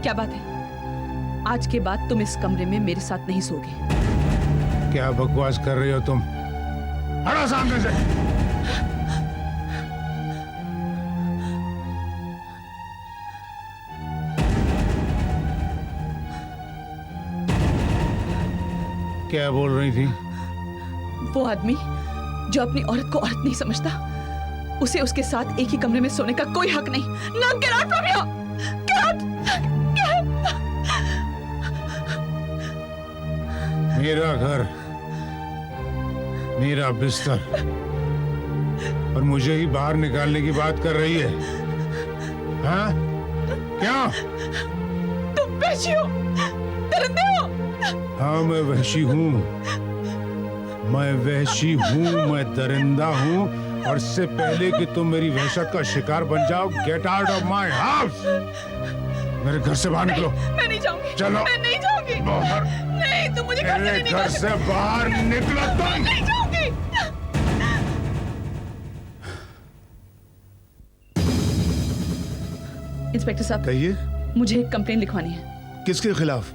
क्या बात है? आज के बाद तुम इस कमरे में मेरे साथ नहीं सोगे। क्या बकवास कर रही हो तुम? हटो सामने से। क्या बोल रही थी? वो आदमी जो अपनी औरत को औरत नहीं समझता, उसे उसके साथ एक ही कमरे में सोने का कोई हक नहीं। Now get out from here! Get out! मेरा घर, मेरा बिस्तर, और मुझे ही बाहर निकालने की बात कर रही है? हाँ? क्या? तुम वहशी हो, दरिंदे हो। हाँ, मैं वहशी हूँ, मैं वहशी हूँ, मैं दरिंदा हूँ, और इससे पहले कि तुम मेरी वहशत का शिकार बन जाओ, get out of my house. मेरे घर से बाहर निकलो। मैं नहीं जाऊंगी। चलो। मैं नहीं जाऊंगी। बाहर। नहीं, तुम मुझे घर से नहीं मेरे घर निकाल से बाहर निकलो तुम। नहीं जाऊंगी। इंस्पेक्टर साहब, कहिए। मुझे एक कंप्लेन लिखवानी है। किसके खिलाफ?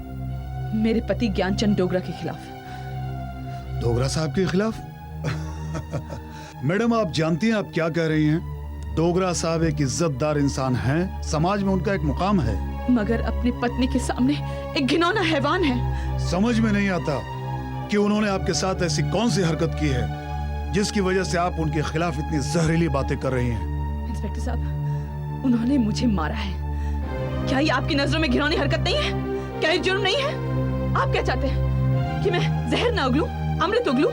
मेरे पति ज्ञानचंद डोगरा के खिलाफ। डोगरा साहब के खिलाफ? मैडम, आप जानती हैं आप क्या कह रही हैं? डोगरा साहब एक इज्जतदार इंसान हैं, समाज में उनका एक मुकाम है, मगर अपनी पत्नी के सामने एक घिनौना हैवान है। समझ में नहीं आता कि उन्होंने आपके साथ ऐसी कौन सी हरकत की है जिसकी वजह से आप उनके खिलाफ इतनी जहरीली बातें कर रही हैं। इंस्पेक्टर साहब, उन्होंने मुझे मारा है। क्या ये आपकी नजरों में घिनौनी हरकत नहीं है? क्या ये जुर्म नहीं है? आप क्या चाहते हैं कि मैं जहर ना उगलूं, अमृत उगलूं,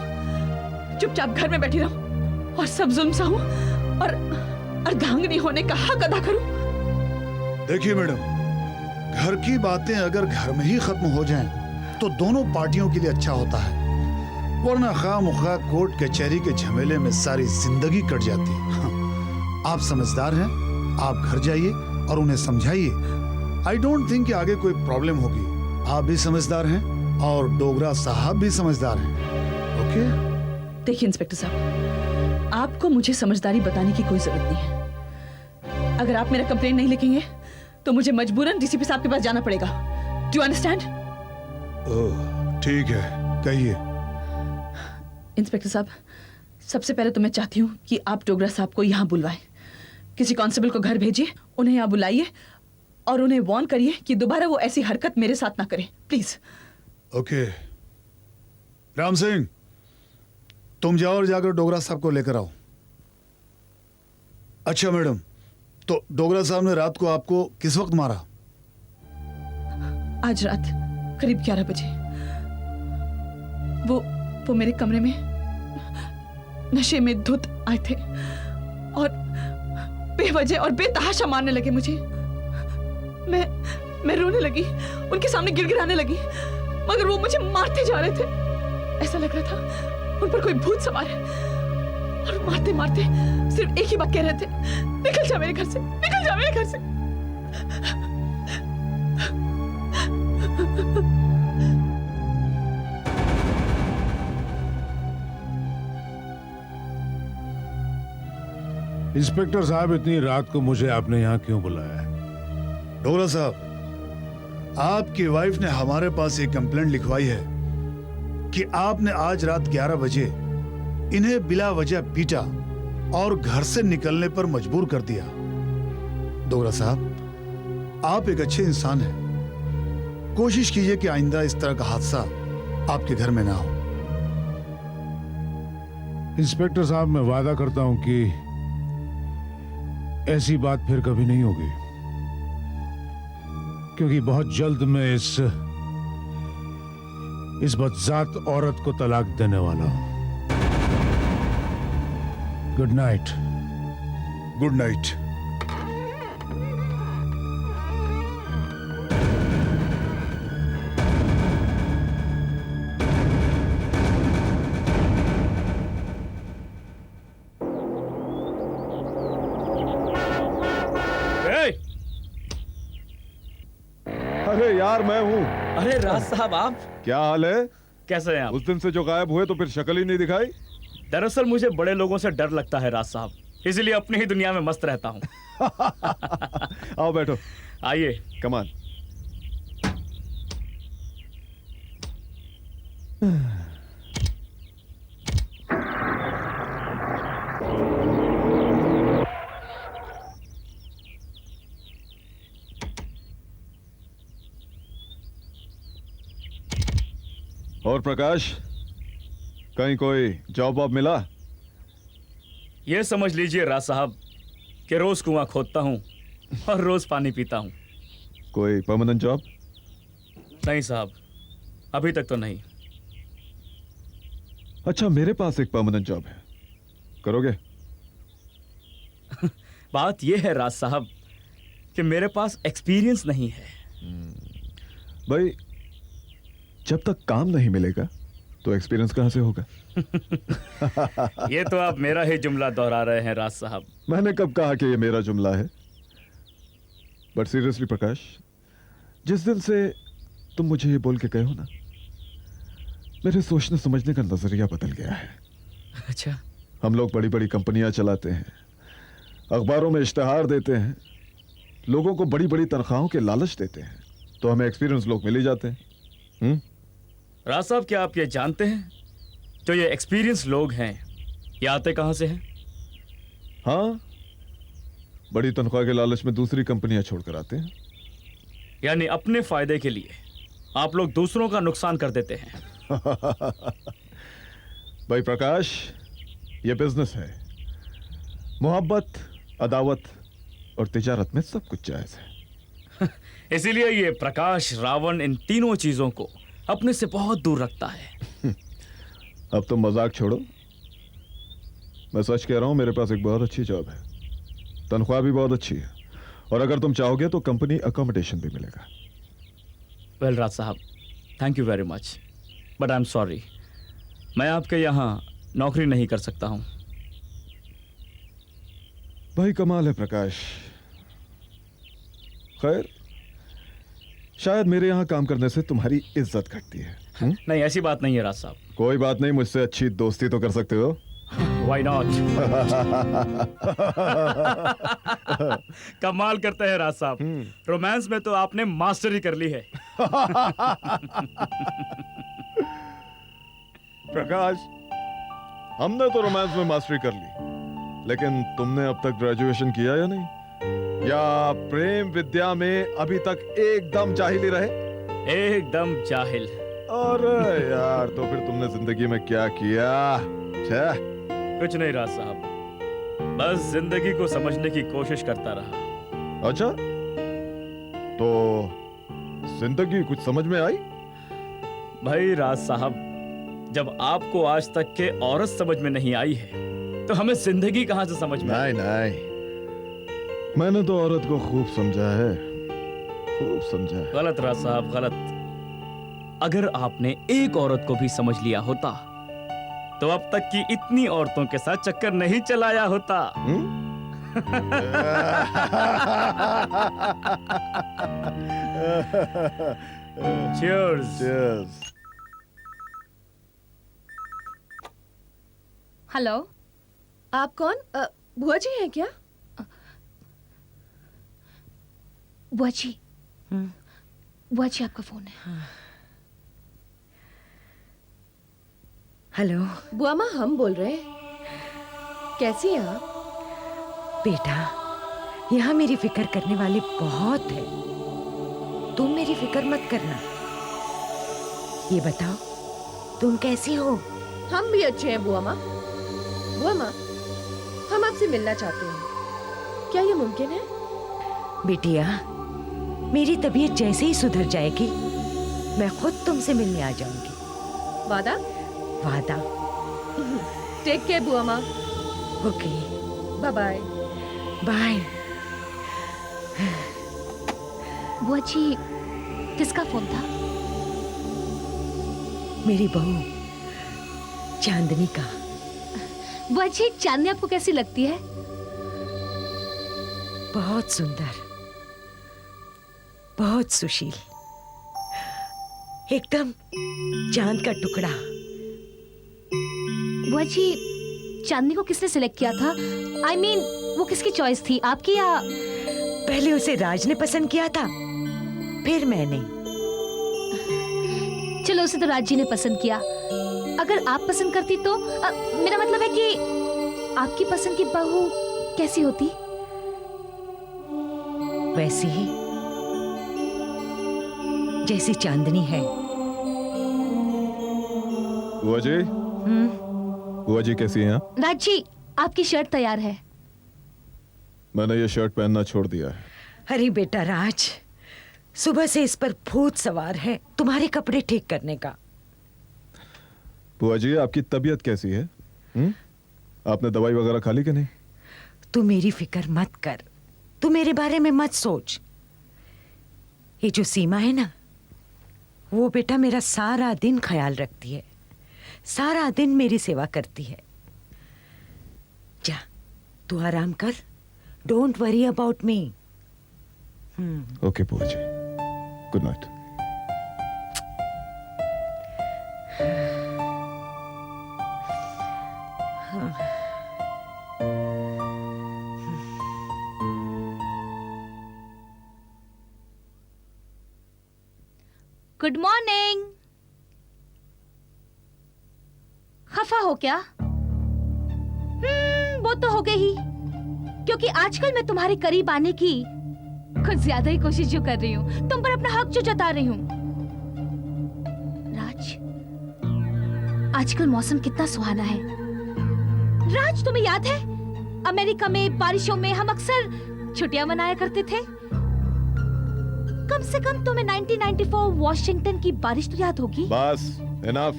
चुपचाप घर में बैठी रहूं और सब जुल्म सहूं और अर्धांगिनी होने का हक अदा करूं? देखिए मैडम, घर की बातें अगर घर में ही खत्म हो जाएं, तो दोनों पार्टियों के लिए अच्छा होता है, वरना खामखा कोर्ट कचहरी के झमेले में सारी जिंदगी कट जाती है। आप समझदार हैं, आप घर जाइए और उन्हें समझाइए। आई डोंट थिंक कि आगे कोई प्रॉब्लम होगी। आप भी समझदार हैं और डोगरा साहब भी समझदार हैं। ओके? देखिए इंस्पेक्टर साहब, आपको मुझे समझदारी बताने की कोई जरूरत नहीं है। अगर आप मेरा कंप्लेंट नहीं लिखेंगे तो मुझे मजबूरन डीसीपी साहब के पास जाना पड़ेगा। Do you understand? ओह, ठीक है, कहिए। इंस्पेक्टर साहब, सबसे पहले तो मैं चाहती हूँ कि आप डोगरा साहब को यहाँ बुलवाएं। किसी कांस्टेबल को घर भेजिए, उन्हें यहाँ बुलाइए और उन्हें वार्न करिए कि दोबारा वो ऐसी हरकत मेरे साथ ना करें, प्लीज। ओके। राम सिंह, तुम जाओ और जाकर डोगरा साहब को लेकर आओ। अच्छा मैडम, तो डोगरा साहब ने रात को आपको किस वक्त मारा? आज रात करीब 11 बजे वो मेरे कमरे में नशे में धुत आए थे और बेवजह और बेतहाशा मारने लगे मुझे। मैं रोने लगी, उनके सामने गिड़गिड़ाने लगी, मगर वो मुझे मारते जा रहे थे। ऐसा लग रहा था उन पर कोई भूत सवार है और मारते मारते सिर्फ एक ही बात कह रहे थे, निकल जा मेरे घर से, निकल जा मेरे घर से। इंस्पेक्टर साहब, इतनी रात को मुझे आपने यहाँ क्यों बुलाया है? डोगरा साहब, आपकी वाइफ ने हमारे पास एक कंप्लेंट लिखवाई है कि आपने आज रात 11 बजे इन्हें बिला वजह पीटा और घर से निकलने पर मजबूर कर दिया। डोगरा साहब, आप एक अच्छे इंसान हैं, कोशिश कीजिए कि आइंदा इस तरह का हादसा आपके घर में ना हो। इंस्पेक्टर साहब, मैं वादा करता हूं कि ऐसी बात फिर कभी नहीं होगी, क्योंकि बहुत जल्द मैं इस बदजात औरत को तलाक देने वाला हूं। Good night. Good night. अरे यार, मैं हूँ। अरे राज साहब, आप क्या हाल है? कैसे हैं आप? उस दिन से जो गायब हुए तो फिर शक्ल ही नहीं दिखाई। दरअसल मुझे बड़े लोगों से डर लगता है राज साहब, इसीलिए अपनी ही दुनिया में मस्त रहता हूँ। आओ बैठो। आइए। कमान। और प्रकाश, कहीं कोई जॉब वॉब मिला? ये समझ लीजिए राज साहब कि रोज कुआं खोदता हूँ और रोज पानी पीता हूँ। कोई परमानेंट जॉब? नहीं साहब, अभी तक तो नहीं। अच्छा, मेरे पास एक परमानेंट जॉब है, करोगे? बात यह है राज साहब कि मेरे पास एक्सपीरियंस नहीं है। भाई, जब तक काम नहीं मिलेगा तो एक्सपीरियंस कहां से होगा? ये तो आप मेरा ही जुमला दोहरा रहे हैं राज साहब। मैंने कब कहा कि ये मेरा जुमला है? बट सीरियसली प्रकाश, जिस दिन से तुम मुझे ये बोल के गए हो ना, मेरे सोचने समझने का नजरिया बदल गया है। अच्छा। हम लोग बड़ी बड़ी कंपनियां चलाते हैं, अखबारों में इश्तिहार देते हैं, लोगों को बड़ी बड़ी तनख्वाहों के लालच देते हैं, तो हमें एक्सपीरियंस लोग मिल ही जाते हैं। राज साहब, क्या आप ये जानते हैं जो ये एक्सपीरियंस लोग हैं ये आते कहां से हैं? हाँ, बड़ी तनख्वाह के लालच में दूसरी कंपनियां छोड़कर आते हैं। यानी अपने फायदे के लिए आप लोग दूसरों का नुकसान कर देते हैं। भाई प्रकाश, ये बिजनेस है। मोहब्बत, अदावत और तिजारत में सब कुछ जायज है। इसीलिए ये प्रकाश रावण इन तीनों चीजों को अपने से बहुत दूर रखता है। अब तुम मजाक छोड़ो, मैं सच कह रहा हूं, मेरे पास एक बहुत अच्छी जॉब है, तनख्वाह भी बहुत अच्छी है, और अगर तुम चाहोगे तो कंपनी अकोमोडेशन भी मिलेगा। वेल राज साहब, thank you very much, but I am sorry, मैं आपके यहाँ नौकरी नहीं कर सकता हूँ। भाई कमाल है प्रकाश। खैर, शायद मेरे यहां काम करने से तुम्हारी इज्जत घटती है। नहीं, ऐसी बात नहीं है राज साहब। कोई बात नहीं, मुझसे अच्छी दोस्ती तो कर सकते हो। Why not? कमाल करते हैं राज साहब, रोमांस में तो आपने मास्टरी कर ली है। प्रकाश, हमने तो रोमांस में मास्टरी कर ली, लेकिन तुमने अब तक ग्रेजुएशन किया या नहीं? या प्रेम विद्या में अभी तक एकदम जाहिल ही रहे? एकदम जाहिल। अरे यार, तो फिर तुमने जिंदगी में क्या किया? कुछ नहीं राज साहब, बस जिंदगी को समझने की कोशिश करता रहा। अच्छा, तो जिंदगी कुछ समझ में आई? भाई राज साहब, जब आपको आज तक के औरत समझ में नहीं आई है तो हमें जिंदगी कहां से समझ में? नहीं नहीं, मैंने तो औरत को खूब समझा है, खूब समझा है। गलत राज साहब, गलत। अगर आपने एक औरत को भी समझ लिया होता तो अब तक की इतनी औरतों के साथ चक्कर नहीं चलाया होता। Cheers. Cheers. हेलो, आप कौन? बुआ जी हैं क्या? बुआ जी, बुआ जी आपका फोन है। हेलो बुआ माँ, हम बोल रहे हैं। कैसी हैं आप? बेटा, यहाँ मेरी फिक्र करने वाले बहुत हैं। तुम मेरी फिक्र मत करना। ये बताओ, तुम कैसी हो? हम भी अच्छे हैं बुआ माँ। बुआ माँ, हम आपसे मिलना चाहते हैं, क्या ये मुमकिन है? बिटिया, मेरी तबीयत जैसे ही सुधर जाएगी मैं खुद तुमसे मिलने आ जाऊंगी। वादा? वादा। टेक केयर बुआ माँ। Okay, bye bye. बाय। बुआ जी, किसका फोन था? मेरी बहू चांदनी का। बुआ जी, चांदनी आपको कैसी लगती है? बहुत सुंदर, बहुत सुशील, एकदम चांद का टुकड़ा। बुआ जी, चांदनी को किसने सिलेक्ट किया था? I mean, वो किसकी चॉइस थी, आपकी या? पहले उसे राज ने पसंद किया था, फिर मैंने। चलो उसे तो राज जी ने पसंद किया, अगर आप पसंद करती तो मेरा मतलब है कि आपकी पसंद की बहू कैसी होती? वैसी ही जैसी चांदनी है। बुआ जी, बुआ जी कैसी हैं आप? राज जी, आपकी शर्ट तैयार है। मैंने ये शर्ट पहनना छोड़ दिया है। अरे बेटा राज, सुबह से इस पर भूत सवार है तुम्हारे कपड़े ठीक करने का। बुआ जी, आपकी तबीयत कैसी है? आपने दवाई वगैरह खा ली कि नहीं? तू मेरी फिक्र मत कर, तू मेरे बारे में मत सोच। ये जो सीमा है ना, वो बेटा मेरा सारा दिन ख्याल रखती है, सारा दिन मेरी सेवा करती है। जा तू आराम कर, don't worry about me. Okay बुआ जी, गुड नाइट। Good morning. खफा हो क्या? वो तो हो गई ही, क्योंकि आजकल मैं तुम्हारे करीब आने की कुछ ज्यादा ही कोशिश जो कर रही हूँ, तुम पर अपना हक जो जता रही हूँ। राज, आजकल मौसम कितना सुहाना है। राज, तुम्हें याद है अमेरिका में बारिशों में हम अक्सर छुट्टियां मनाया करते थे? कम से कम तुम्हें 1994 वॉशिंगटन की बारिश तो याद होगी। बस, इनफ।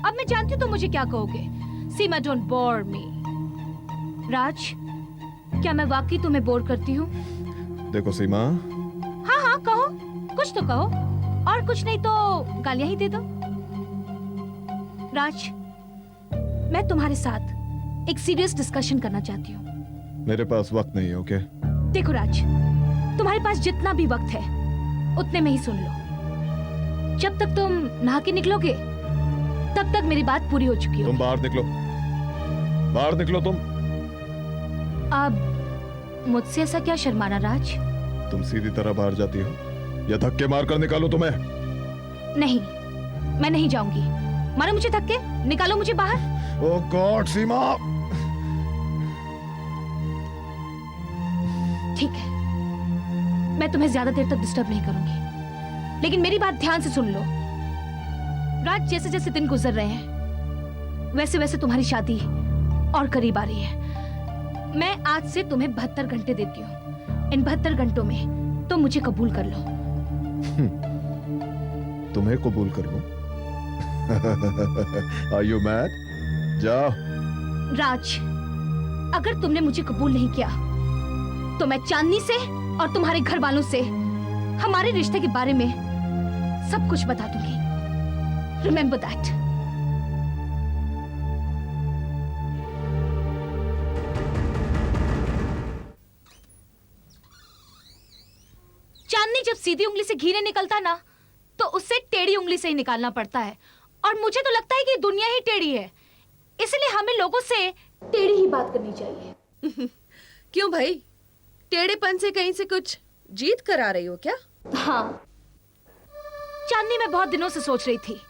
अब मैं जानती हूँ तुम मुझे क्या कहोगे। सीमा, डोंट बोर मी। राज, क्या मैं वाकई तुम्हें बोर करती हूँ? देखो सीमा। हाँ हाँ कहो, कुछ तो कहो, और कुछ नहीं तो गालियां ही दे दो। राज, मैं तुम्हारे साथ एक सीरियस डिस्कशन करना चाहती हूँ। मेरे पास वक्त नहीं है, ओके? देखो राज, तुम्हारे पास जितना भी वक्त है उतने में ही सुन लो। जब तक तुम नहा के निकलोगे तब तक मेरी बात पूरी हो चुकी तुम होगी। बाहर निकलो, बाहर निकलो तुम। अब मुझसे ऐसा क्या शर्माना राज? तुम सीधी तरह बाहर जाती हो या धक्के मारकर निकालो तुम्हें? नहीं, मैं नहीं जाऊंगी। मारो मुझे धक्के, निकालो मुझे बाहर। ओह गॉड सीमा। ठीक है, मैं तुम्हें ज्यादा देर तक डिस्टर्ब नहीं करूंगी, लेकिन मेरी बात ध्यान से सुन लो। राज, जैसे जैसे दिन गुजर रहे हैं वैसे वैसे तुम्हारी शादी और करीब आ रही है। मैं आज से तुम्हें 72 घंटे देती हूँ। इन 72 घंटों में तुम मुझे कबूल कर लो। तुम्हें कबूल कर लो? Are you mad? जाओ। राज, अगर तुमने मुझे कबूल नहीं किया तो मैं चांदनी से और तुम्हारे घर वालों से हमारे रिश्ते के बारे में सब कुछ बता दूंगी। Remember that. चांदनी, जब सीधी उंगली से घी नहीं निकलता ना, तो उससे टेढ़ी उंगली से ही निकालना पड़ता है। और मुझे तो लगता है कि दुनिया ही टेढ़ी है, इसलिए हमें लोगों से टेढ़ी ही बात करनी चाहिए। क्यों भाई, टेढ़ेपन से कहीं से कुछ जीत कर आ रही हो क्या? हाँ चांदनी, मैं बहुत दिनों से सोच रही थी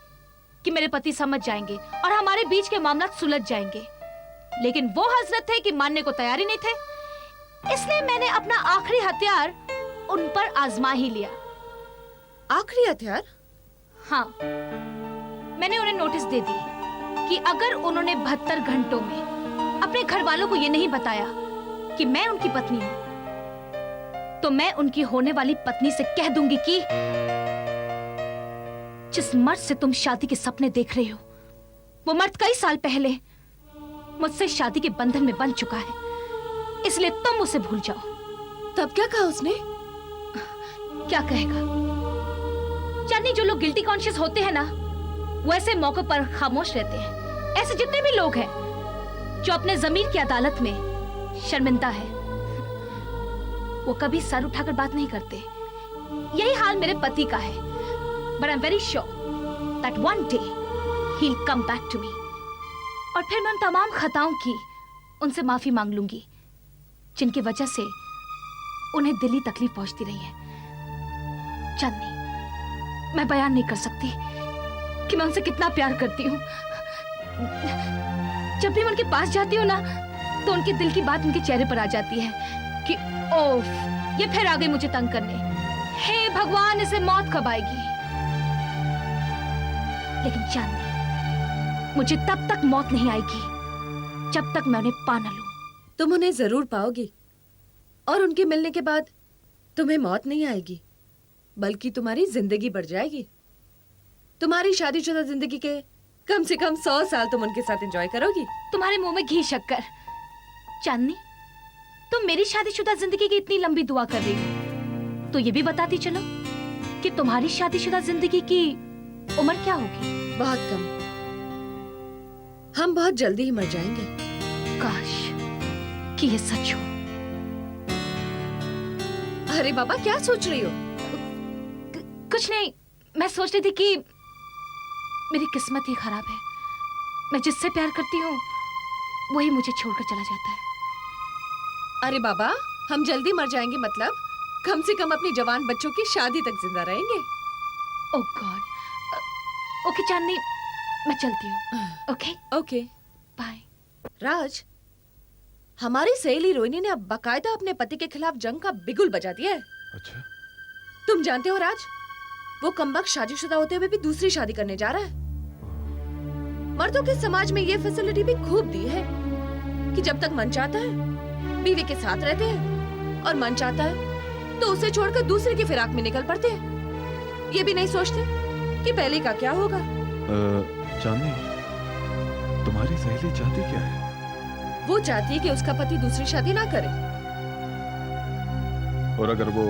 कि मेरे पति समझ जाएंगे और हमारे बीच के मामला सुलझ जाएंगे, लेकिन वो हजरत थे कि मानने को तैयार ही नहीं थे। इसलिए मैंने अपना आखिरी हथियार उन पर आजमा ही लिया। आखिरी हथियार? हाँ, मैंने उन्हें नोटिस दे दी कि अगर उन्होंने 72 घंटों में अपने घर वालों को ये नहीं बताया कि मैं उनकी पत्नी हूं, तो मैं उनकी होने वाली पत्नी से कह दूंगी कि जिस मर्द से तुम शादी के सपने देख रहे हो, वो मर्द कई साल पहले मुझसे शादी के बंधन में बंध चुका है, इसलिए तुम उसे भूल जाओ। तब क्या कहा उसने? क्या कहेगा? चांदनी, जो लोग गिल्टी कॉन्शियस होते हैं ना, वो ऐसे मौकों पर खामोश रहते हैं। ऐसे जितने भी लोग हैं जो अपने जमीर की अदालत में शर्मिंदा है, वो कभी सर उठाकर बात नहीं करते। यही हाल मेरे पति का है। But I'm very sure that one day he'll come back to me. और फिर मैं उन तमाम खताओं की उनसे माफी मांग लूंगी जिनकी वजह से उन्हें दिली तकलीफ पहुंचती रही है। चांदनी, मैं बयान नहीं कर सकती कि मैं उनसे कितना प्यार करती हूँ। जब भी मैं उनके पास जाती हूँ ना, तो उनके दिल की बात उनके चेहरे पर आ जाती है कि ओफ, ये फिर आ गई मुझे तंग करने। हे भगवान, इसे मौत कब आएगी? लेकिन चांदनी, मुझे तब तक मौत नहीं आएगी जब तक मैं उन्हें पा न लूं। तुम उन्हें जरूर पाओगी, और उनके मिलने के बाद तुम्हें मौत नहीं आएगी, बल्कि तुम्हारी जिंदगी बढ़ जाएगी। तुम्हारी शादीशुदा जिंदगी के कम से कम 100 साल तुम उनके साथ एंजॉय करोगी। तुम्हारे मुंह में घी शक्कर। चांदनी, तुम मेरी शादीशुदा जिंदगी की इतनी लंबी दुआ कर रही हो, तो ये भी बताती चलो कि तुम्हारी शादीशुदा जिंदगी की उम्र क्या होगी? बहुत कम। हम बहुत जल्दी ही मर जाएंगे। काश कि ये सच हो। अरे बाबा, क्या सोच रही हो? कुछ नहीं, मैं सोच रही थी कि मेरी किस्मत ही खराब है। मैं जिससे प्यार करती हूँ वही मुझे छोड़कर चला जाता है। अरे बाबा, हम जल्दी मर जाएंगे मतलब कम से कम अपने जवान बच्चों की शादी तक जिंदा रहेंगे। ओह गॉड। ओके चांदनी, मैं चलती हूँ। Okay okay bye. राज, हमारी सहेली रोहिणी ने अब बाकायदा अपने पति के खिलाफ जंग का बिगुल बजा दिया है। अच्छा, तुम जानते हो राज, वो कमबख्त शादीशुदा होते हुए भी दूसरी शादी करने जा रहा है। मर्दों के समाज में ये फैसिलिटी भी खूब दी है कि जब तक मन चाहता है बीवी के साथ रहते हैं, और मन चाहता है तो उसे छोड़कर दूसरे की फिराक में निकल पड़ते हैं। ये भी नहीं सोचते कि पहले का क्या होगा। चांदनी, तुम्हारी सहेली चाहती क्या है? वो चाहती है कि उसका पति दूसरी शादी ना करे। और अगर वो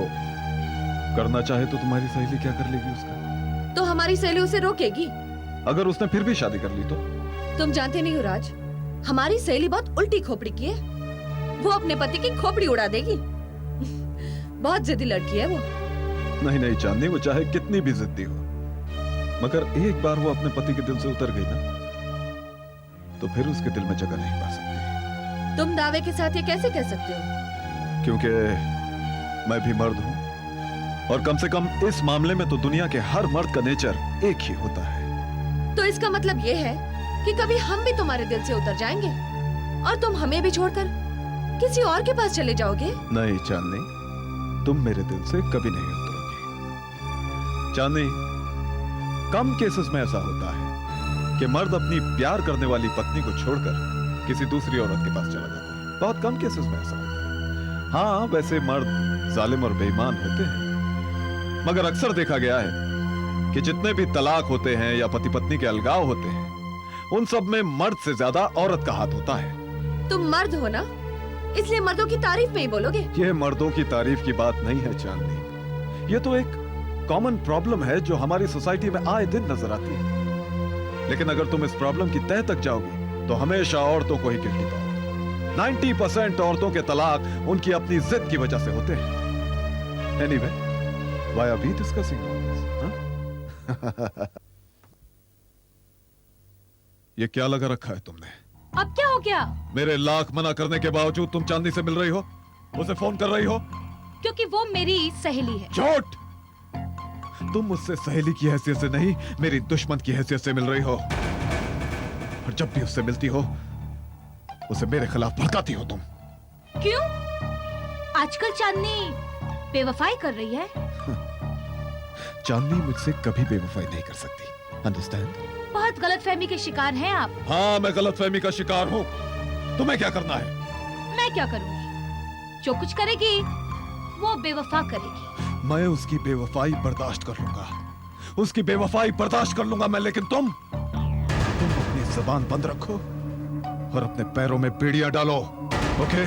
करना चाहे तो तुम्हारी सहेली क्या कर लेगी उसका? तो हमारी सहेली उसे रोकेगी। अगर उसने फिर भी शादी कर ली तो? तुम जानते नहीं हो राज, हमारी सहेली बहुत उल्टी खोपड़ी की है। वो अपने पति की खोपड़ी उड़ा देगी। बहुत जिद्दी लड़की है वो। नहीं नहीं चांदनी, वो चाहे कितनी भी जिद्दी हो, मगर एक बार वो अपने पति के दिल से उतर गई ना, तो फिर उसके दिल में जगह नहीं पा सकती। तुम दावे के साथ ये कैसे कह सकते हो? क्योंकि मैं भी मर्द हूं, और कम से कम इस मामले में तो दुनिया के हर मर्द का नेचर एक ही होता है। तो इसका मतलब ये है कि कभी हम भी तुम्हारे दिल से उतर जाएंगे और तुम हमें भी छोड़कर किसी और के पास चले जाओगे। नहीं चांदनी, तुम मेरे दिल से कभी नहीं उतरोगी। चांदनी, कम केसेस में ऐसा होता है कि मर्द अपनी प्यार करने वाली पत्नी को छोड़कर किसी दूसरी औरत के पास चला जाता है। बहुत कम केसेस में ऐसा होता है। हाँ, वैसे मर्द जालिम और बेईमान होते हैं, मगर अक्सर देखा गया है कि जितने भी तलाक होते हैं या पति पत्नी के अलगाव होते हैं, उन सब में मर्द से ज्यादा औरत का हाथ होता है। तुम मर्द हो ना, इसलिए मर्दों की तारीफ में ही बोलोगे। यह मर्दों की तारीफ की बात नहीं है चांदनी, ये तो एक कॉमन प्रॉब्लम है जो हमारी सोसाइटी में आए दिन नजर आती है। लेकिन अगर तुम इस प्रॉब्लम की तह तक जाओगी तो हमेशा औरतों को ही गिल्टी पाओगे। 90% औरतों के तलाक उनकी अपनी जिद की वजह से होते हैं। Anyway, why are we discussing all this? ये क्या लगा रखा है तुमने? अब क्या हो गया? मेरे लाख मना करने के बावजूद तुम चांदनी से मिल रही हो, उसे फोन कर रही हो? क्योंकि वो मेरी सहेली है। झूठ! तुम मुझसे सहेली की हैसियत से नहीं, मेरी दुश्मन की हैसियत से मिल रही हो। और जब भी उससे मिलती हो, उसे मेरे खिलाफ भड़काती हो तुम। क्यों? आजकल चांदनी बेवफाई कर रही है। चांदनी मुझसे कभी बेवफाई नहीं कर सकती, अंडरस्टैंड? बहुत गलतफहमी के शिकार हैं आप। हाँ, मैं गलतफहमी का शिकार हूँ। तुम्हें क्या करना है? मैं क्या करूंगी? जो कुछ करेगी वो बेवफा करेगी। मैं उसकी बेवफाई बर्दाश्त कर लूंगा, उसकी बेवफाई बर्दाश्त कर लूंगा मैं, लेकिन तुम अपनी जुबान बंद रखो और अपने पैरों में बेड़ियां डालो, ओके?